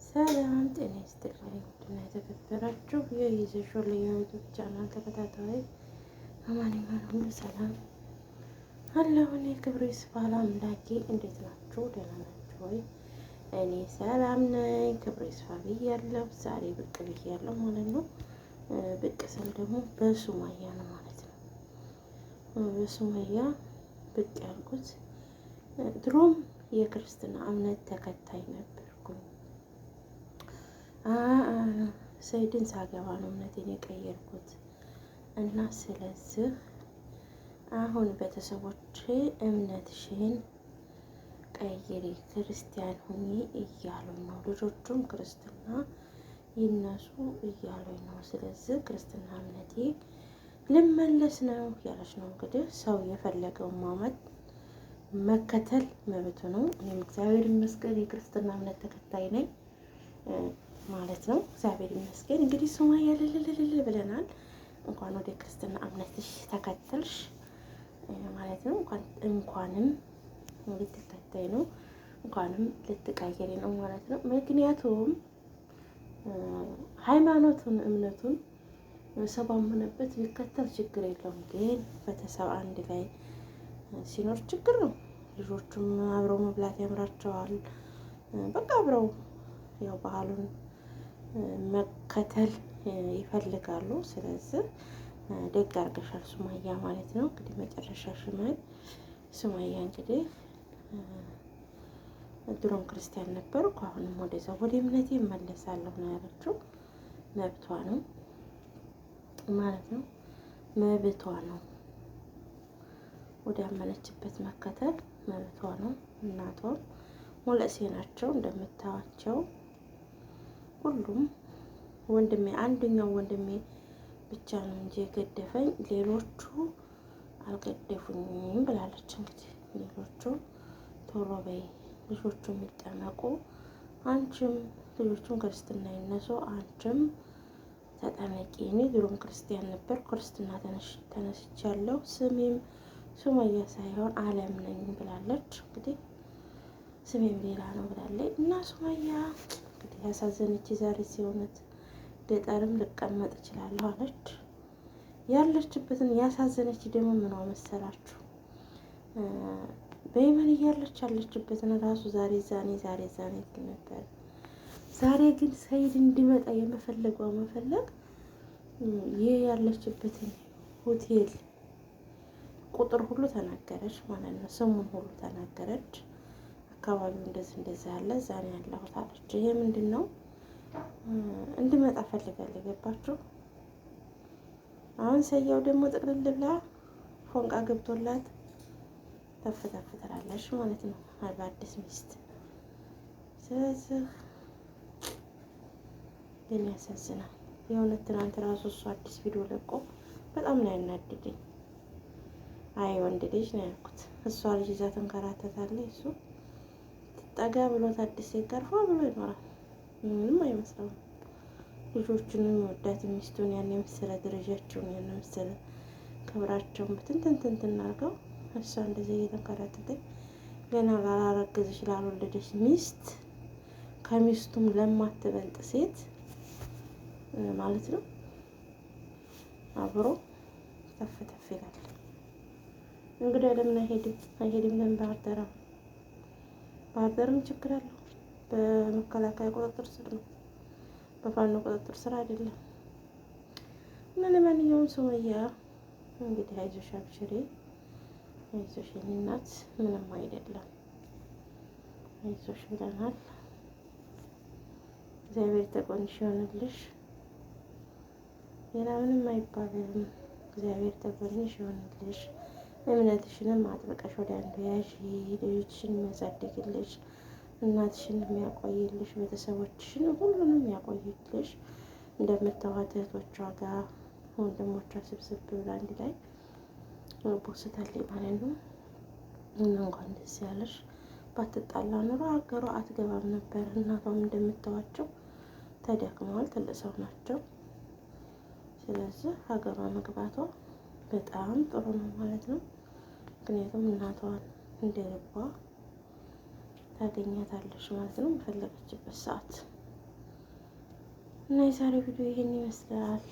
ሰላም ጤና ይስጥልኝ። ውድና የተከበራችሁ የይዘሾል የዩቱብ ቻናል ተከታታዮች አማንኛውም ሁሉ ሰላም አለሁ። እኔ ክብሩ ይስፋ ለአምላኬ። እንዴት ናችሁ? ደህና ናችሁ ወይ? እኔ ሰላም ነኝ። ክብሩ ይስፋ ብያለሁ። ዛሬ ብቅ ብያለሁ ማለት ነው። ብቅ ስል ደግሞ በሱማያ ነው ማለት ነው። በሱማያ ብቅ ያልኩት ድሮም የክርስትና እምነት ተከታይ ነበርኩኝ። ሰይድን ሳገባ ነው እምነቴን የቀየርኩት እና ስለዚህ አሁን ቤተሰቦቼ እምነትሽን ቀይሪ ክርስቲያን ሁኚ እያሉኝ ነው። ልጆቹም ክርስትና ይነሱ እያሉኝ ነው። ስለዚህ ክርስትና እምነቴ ልመለስ ነው ያለች ነው። እንግዲህ ሰው የፈለገውን ማመን መከተል መብቱ ነው። እኔም እግዚአብሔር ይመስገን የክርስትና እምነት ተከታይ ነኝ ማለት ነው። እግዚአብሔር ይመስገን። እንግዲህ ሱማያ ልልልልል ብለናል። እንኳን ወደ ክርስትና እምነትሽ ተከተልሽ ማለት ነው። እንኳንም ልትከታይ ነው፣ እንኳንም ልትቀይሪ ነው ማለት ነው። ምክንያቱም ሃይማኖቱን እምነቱን ሰው ባመነበት ቢከተል ችግር የለውም። ግን ቤተሰብ አንድ ላይ ሲኖር ችግር ነው። ልጆቹም አብረው መብላት ያምራቸዋል። በቃ አብረው ያው ባህሉን መከተል ይፈልጋሉ። ስለዚህ ደግ አድርገሻል ሱማያ ማለት ነው። እንግዲህ መጨረሻ ሽማል ሱማያ እንግዲህ ድሮም ክርስቲያን ነበርኩ፣ አሁንም ወደዛ ወደ እምነቴ እመለሳለሁ ነው ያለችው። መብቷ ነው ማለት ነው። መብቷ ነው። ወደ አመነችበት መከተል መብቷ ነው። እናቷም ሞለሴ ናቸው እንደምታዋቸው። ሁሉም ወንድሜ አንደኛው ወንድሜ ብቻ ነው እንጂ የገደፈኝ ሌሎቹ አልገደፉኝም ብላለች። እንግዲህ ሌሎቹ ቶሎ በይ ልጆቹ የሚጠመቁ፣ አንቺም ልጆቹን ክርስትና ይነሱ፣ አንቺም ተጠመቂ። እኔ ድሮም ክርስቲያን ነበር፣ ክርስትና ተነስቻለሁ፣ ስሜም ሱማያ ሳይሆን አለም ነኝ ብላለች። እንግዲህ ስሜም ሌላ ነው ብላለች። እና ሱማያ እንግዲህ ያሳዘነች ዛሬ ሲሆነት ገጠርም ልቀመጥ እችላለሁ አለች። ያለችበትን ያሳዘነች ደግሞ ምኗ መሰላችሁ? በየመን እያለች ያለችበትን ራሱ ዛሬ ዛኔ ነበር። ዛሬ ግን ሰይድ እንዲመጣ የመፈለግ ይህ ያለችበትን ሆቴል ቁጥር ሁሉ ተናገረች ማለት ነው። ስሙን ሁሉ ተናገረች። አካባቢው እንደዚህ ያለ ዛኔ ያለሁት አለች። ይሄ ምንድን ነው? እንድመጣ ፈልጋለሁ። ገባችሁ? አሁን ሰያው ደግሞ ጥቅልል ብላ ፎንቃ ገብቶላት ተፍ ትላለች ማለት ነው በአዲስ ሚስት። ስለዚህ ግን ያሳዝናል የእውነት። ትናንት ራሱ እሱ አዲስ ቪዲዮ ለቆ በጣም ነው ያናድደኝ። አይ ወንድ ልጅ ነው ያልኩት። እሷ ልጅ ይዛ ተንከራተታለች። እሱ ጠጋ ብሎት አዲስ ይቀርፋ ብሎ ይኖራል። ምንም አይመስለውም። ልጆቹንም ወዳት ሚስቱን ያን የመሰለ ደረጃቸውን ያን የመሰለ ክብራቸውን ብትንትንትን አድርገው እሷ እንደዚህ እየተንከራተተች ገና ላላረገዘች ላልወለደች ሚስት ከሚስቱም ለማትበልጥ ሴት ማለት ነው አብሮ ተፍ ይላል። እንግዲህ ለምን አይሄድም? ለምን ባህር ዳርም ችግር አለው። በመከላከያ ቁጥጥር ስር ነው፣ በፋኖ ቁጥጥር ስር አይደለም። እና ለማንኛውም ሱማያ እንግዲህ አይዞሽ አብሽሬ፣ አይዞሽ የኔ እናት ምንም አይደለም፣ አይዞሽ ብለናል። እግዚአብሔር ተቆንሽ ይሆንልሽ፣ ሌላ ምንም አይባልም። እግዚአብሔር ተቆንሽ ይሆንልሽ። እምነትሽንም አጥብቀሽ ወደ አንዱ ያዥ። ልጆችሽን የሚያሳድግልሽ፣ እናትሽን የሚያቆይልሽ፣ ቤተሰቦችሽን ሁሉንም ያቆይልሽ። እንደምታዋት እህቶቿ ጋር ወንድሞቿ ስብስብ ብላ አንድ ላይ ቦስታለች ማለት ነው። እና እንኳን ደስ ያለሽ። ባትጣላ ኑሮ አገሯ አትገባም ነበር። እናቷም እንደምታዋቸው ተደክመዋል፣ ትልቅ ሰው ናቸው። ስለዚህ ሀገሯ መግባቷ በጣም ጥሩ ነው ማለት ነው። ምክንያቱም እናቷን እንደልቧ ታገኛታለሽ ማለት ነው በፈለገችበት ሰዓት። እና የዛሬ ቪዲዮ ይሄን ይመስላል።